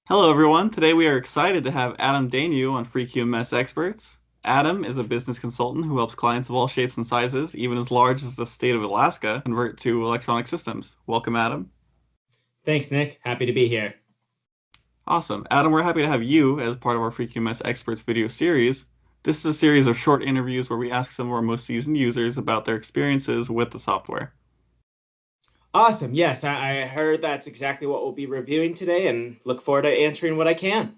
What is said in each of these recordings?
Hello, everyone. Today we are excited to have Adam Daigneau on FreeQMS Experts. Adam is a business consultant who helps clients of all shapes and sizes, even as large as the state of Alaska, convert to electronic systems. Welcome, Adam. Thanks, Nick. Happy to be here. Awesome. Adam, we're happy to have you as part of our FreeQMS Experts video series. This is a series of short interviews where we ask some of our most seasoned users about their experiences with the software. Awesome. Yes, I heard that's exactly what we'll be reviewing today and look forward to answering what I can.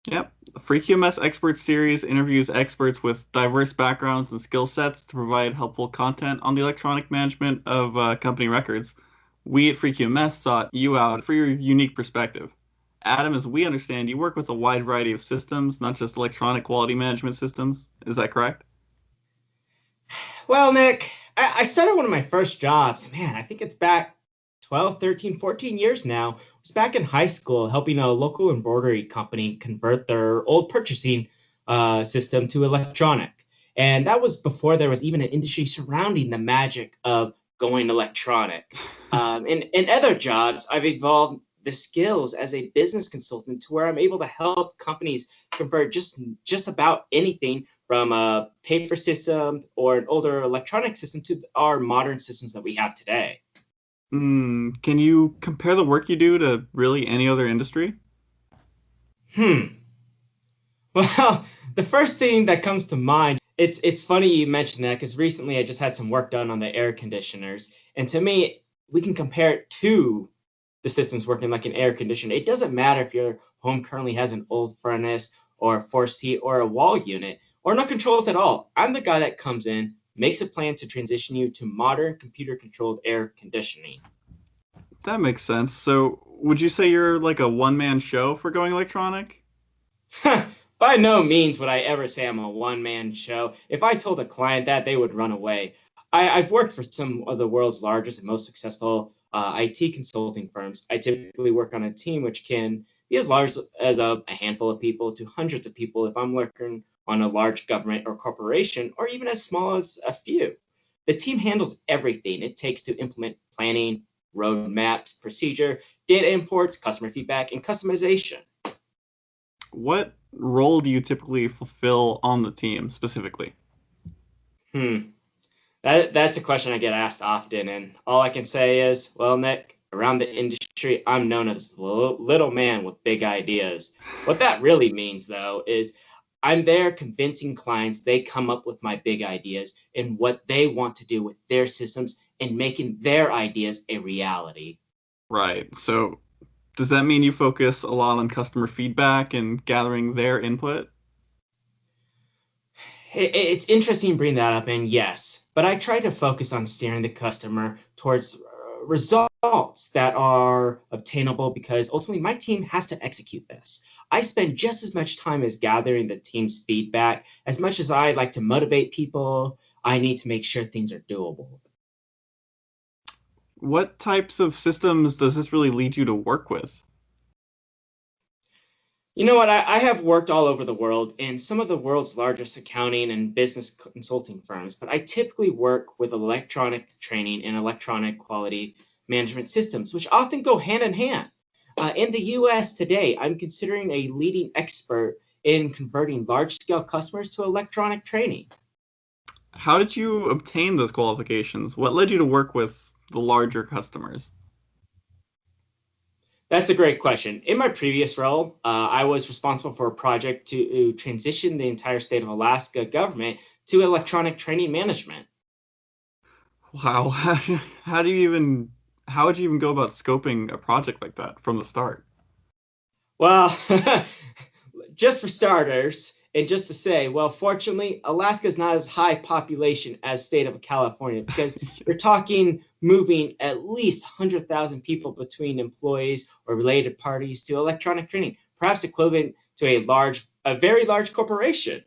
Yep. The FreeQMS Experts series interviews experts with diverse backgrounds and skill sets to provide helpful content on the electronic management of company records. We at FreeQMS sought you out for your unique perspective. Adam, as we understand, you work with a wide variety of systems, not just electronic quality management systems. Is that correct? Well, Nick, I started one of my first jobs. Man, I think it's back 12, 13, 14 years now. I was back in high school helping a local embroidery company convert their old purchasing system to electronic. And that was before there was even an industry surrounding the magic of going electronic. In other jobs, I've evolved the skills as a business consultant to where I'm able to help companies convert just about anything from a paper system or an older electronic system to our modern systems that we have today. Can you compare the work you do to really any other industry? Hmm. Well, the first thing that comes to mind, it's funny you mentioned that because recently I just had some work done on the air conditioners, and to me, we can compare it to the systems working like an air conditioner. It doesn't matter if your home currently has an old furnace or forced heat or a wall unit or no controls at all. I'm the guy that comes in, makes a plan to transition you to modern computer controlled air conditioning. That makes sense. So, would you say you're like a one-man show for going electronic? By no means would I ever say I'm a one man show. If I told a client that, they would run away. I've worked for some of the world's largest and most successful IT consulting firms. I typically work on a team which can be as large as a handful of people to hundreds of people if I'm working on a large government or corporation, or even as small as a few. The team handles everything it takes to implement planning, roadmaps, procedure, data imports, customer feedback, and customization. What role do you typically fulfill on the team specifically? Hmm. That's a question I get asked often, and all I can say is, well, Nick, around the industry, I'm known as the little man with big ideas. What that really means, though, is I'm there convincing clients they come up with my big ideas and what they want to do with their systems and making their ideas a reality. Right. So, does that mean you focus a lot on customer feedback and gathering their input? It's interesting bringing that up, and yes, but I try to focus on steering the customer towards results that are obtainable because ultimately my team has to execute this. I spend just as much time as gathering the team's feedback. As much as I like to motivate people, I need to make sure things are doable. What types of systems does this really lead you to work with? You know what? I have worked all over the world in some of the world's largest accounting and business consulting firms, but I typically work with electronic training and electronic quality management systems, which often go hand in hand. In the US today, I'm considering a leading expert in converting large scale customers to electronic training. How did you obtain those qualifications? What led you to work with the larger customers? That's a great question. In my previous role, I was responsible for a project to transition the entire state of Alaska government to electronic training management. Wow. How do you even how would you even go about scoping a project like that from the start? Well, just for starters, and just to say, well, fortunately, Alaska is not as high population as state of California because you're talking moving at least 100,000 people between employees or related parties to electronic training, perhaps equivalent to a very large corporation.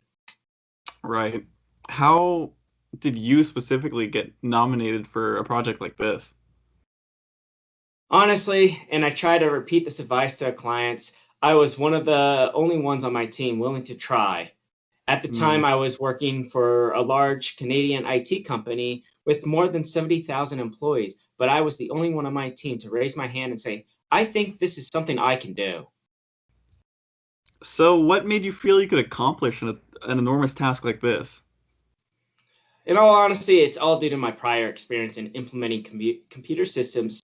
Right. How did you specifically get nominated for a project like this? Honestly, and I try to repeat this advice to clients, I was one of the only ones on my team willing to try. At the Hmm. time, I was working for a large Canadian IT company with more than 70,000 employees, but I was the only one on my team to raise my hand and say, I think this is something I can do. So, what made you feel you could accomplish an enormous task like this? In all honesty, it's all due to my prior experience in implementing computer systems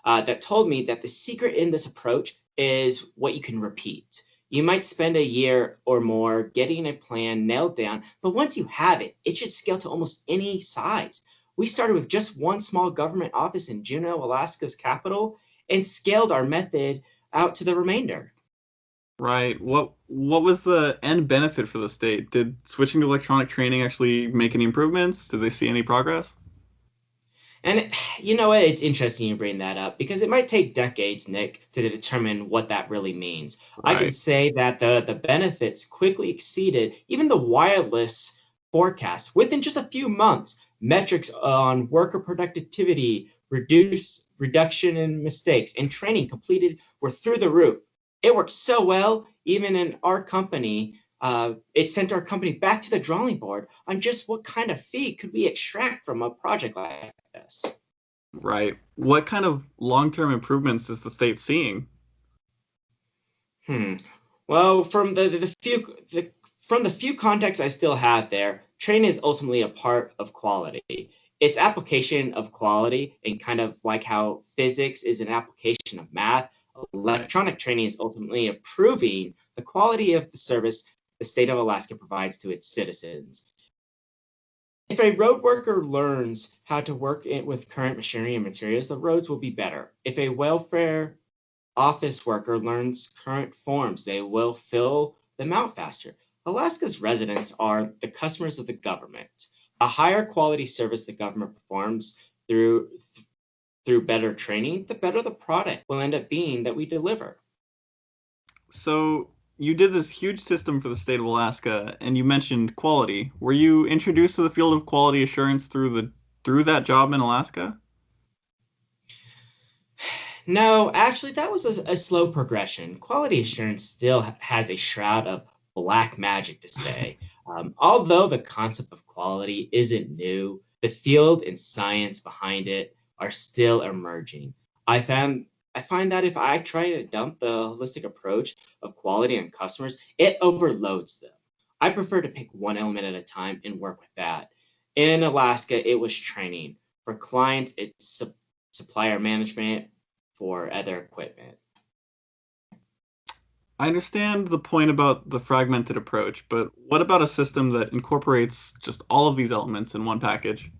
that told me that the secret in this approach is what you can repeat. You might spend a year or more getting a plan nailed down, but once you have it, it should scale to almost any size. We started with just one small government office in Juneau, Alaska's capital, and scaled our method out to the remainder. Right. What was the end benefit for the state? Did switching to electronic training actually make any improvements? Did they see any progress? And you know what? It's interesting you bring that up because it might take decades, Nick, to determine what that really means. I can Right. say that the benefits quickly exceeded even the wireless forecast within just a few months. Metrics on worker productivity, reduction in mistakes, and training completed were through the roof. It worked so well, even in our company, it sent our company back to the drawing board on just what kind of fee could we extract from a project like this. Right. What kind of long-term improvements is the state seeing? Hmm. Well, from the few contexts I still have there, training is ultimately a part of quality. It's application of quality, and kind of like how physics is an application of math, Right. electronic training is ultimately improving the quality of the service the state of Alaska provides to its citizens. If a road worker learns how to work with current machinery and materials, the roads will be better. If a welfare office worker learns current forms, they will fill them out faster. Alaska's residents are the customers of the government. A higher quality service the government performs through better training, the better the product will end up being that we deliver. So, you did this huge system for the state of Alaska, and you mentioned quality. Were you introduced to the field of quality assurance through that job in Alaska? No, actually, that was a slow progression. Quality assurance still has a shroud of black magic to say. Although the concept of quality isn't new, the field and science behind it are still emerging. I found I find that if I try to dump the holistic approach of quality on customers, it overloads them. I prefer to pick one element at a time and work with that. In Alaska, it was training. For clients, it's supplier management for other equipment. I understand the point about the fragmented approach, but what about a system that incorporates just all of these elements in one package?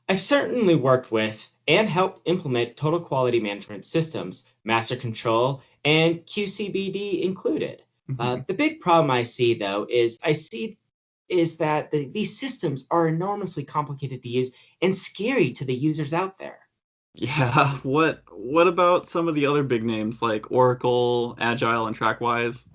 I've certainly worked with and helped implement total quality management systems, master control, and QCBD included. Mhm. The big problem I see, though, is that these systems are enormously complicated to use and scary to the users out there. Yeah, what about some of the other big names like Oracle, Agile, and TrackWise?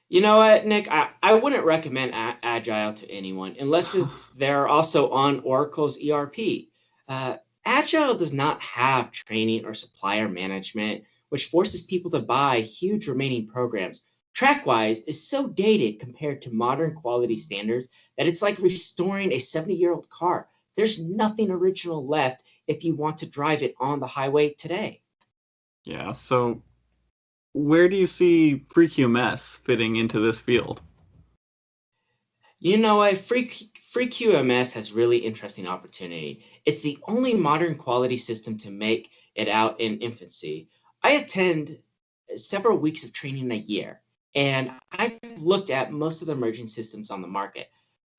You know what, Nick? I wouldn't recommend Agile to anyone unless they're also on Oracle's ERP. Uh, Agile does not have training or supplier management, which forces people to buy huge remaining programs. TrackWise is so dated compared to modern quality standards that it's like restoring a 70-year-old car. There's nothing original left if you want to drive it on the highway today. Yeah, so where do you see FreeQMS fitting into this field? You know what? Free QMS has really interesting opportunity. It's the only modern quality system to make it out in infancy. I attend several weeks of training a year, and I've looked at most of the emerging systems on the market.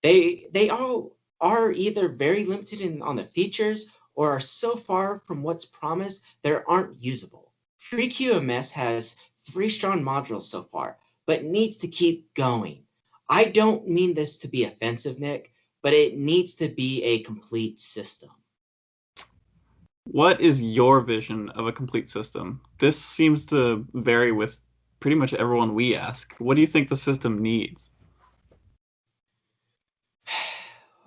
They all are either very limited on the features or are so far from what's promised they aren't usable. Free QMS has three strong modules so far, but needs to keep going. I don't mean this to be offensive, Nick, but it needs to be a complete system. What is your vision of a complete system? This seems to vary with pretty much everyone we ask. What do you think the system needs?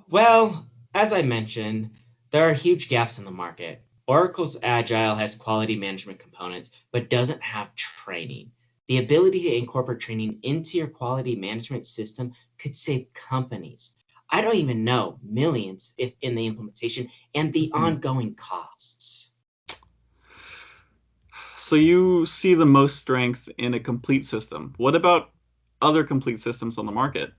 Well, as I mentioned, there are huge gaps in the market. Oracle's Agile has quality management components, but doesn't have training. The ability to incorporate training into your quality management system could save companies. I don't even know millions if in the implementation and the Mhm. ongoing costs. So you see the most strength in a complete system. What about other complete systems on the market?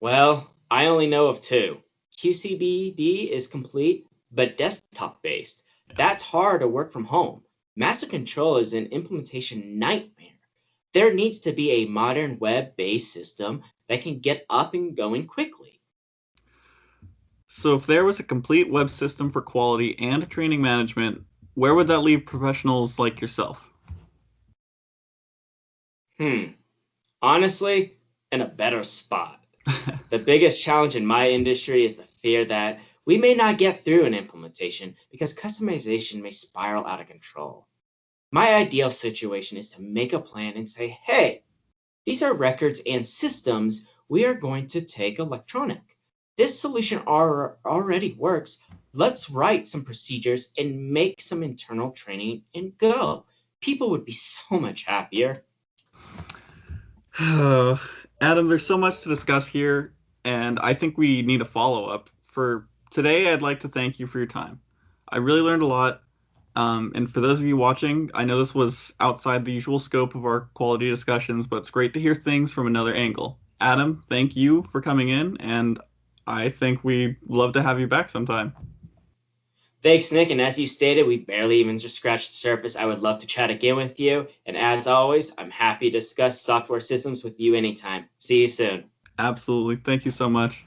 Well, I only know of two. QCBD is complete, but desktop based. That's hard to work from home. Master control is an implementation nightmare. There needs to be a modern web based system that can get up and going quickly. So if there was a complete web system for quality and training management, where would that leave professionals like yourself? Hmm, honestly, in a better spot. The biggest challenge in my industry is the fear that we may not get through an implementation because customization may spiral out of control. My ideal situation is to make a plan and say, hey, these are records and systems we are going to take electronic. This solution already works. Let's write some procedures and make some internal training and go. People would be so much happier. Adam, there's so much to discuss here, and I think we need a follow-up. For today, I'd like to thank you for your time. I really learned a lot. And for those of you watching, I know this was outside the usual scope of our quality discussions, but it's great to hear things from another angle. Adam, thank you for coming in, and I think we'd love to have you back sometime. Thanks, Nick. And as you stated, we barely even just scratched the surface. I would love to chat again with you. And as always, I'm happy to discuss software systems with you anytime. See you soon. Absolutely. Thank you so much.